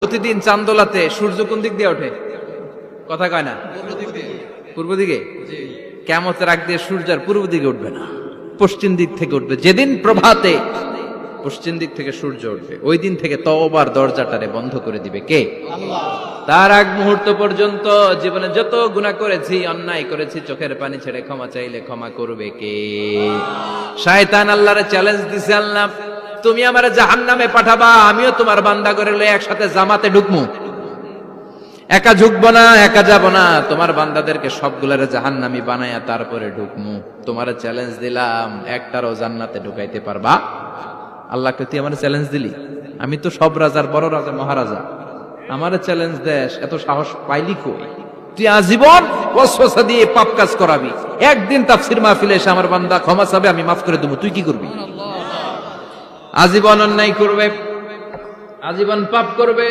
প্রতিদিন চান্দোলাতে সূর্য কোন দিক দিয়ে ওঠে? কথা কয় না? পূর্ব দিকে। কিয়ামতের আগ দিয়ে সূর্য আর পূর্ব দিকে উঠবে না, পশ্চিম দিক থেকে উঠবে। যেদিন প্রভাতে পশ্চিম দিক থেকে সূর্য উঠবে, ওই দিন থেকে তওবার দরজাটারে বন্ধ করে দিবে কে? আল্লাহ। তার আগ মুহূর্ত পর্যন্ত জীবনে যত গুনাহ করেছি, অন্যায় করেছি, চোখের পানি ছেড়ে ক্ষমা চাইলে ক্ষমা করবে কে? শয়তান আল্লাহরে চ্যালেঞ্জ দিছে, আল্লাহ তুমি আমারে জাহান্নামে পাঠাবা, আমিও তোমার বান্দা করে লয়ে একসাথে জামাতে ঢুকমু, একা ঝুঁকবো না, একা যাব না, তোমার বান্দাদেরকে সবগুলারে জাহান্নামী বানায়া তারপরে ঢুকমু। তোমারে চ্যালেঞ্জ দিলাম, একটারও জান্নাতে ঢুকাইতে পারবা? আল্লাহকে তুই আমার চ্যালেঞ্জ দিলি? আমি তো সব রাজার বড় রাজা, মহারাজা, আমারে চ্যালেঞ্জ দেশ, এত সাহস পাইলি কই? তুই আজীবন ওয়াসওয়াসা দিয়ে পাপ কাজ করাবি, একদিন তাফসীর মাহফিলে এসে আমার বান্দা ক্ষমা চাবে, আমি মাফ করে দেবো, তুই কি করবি? আজীবন অন্যায় করবে, আজীবন পাপ করবে।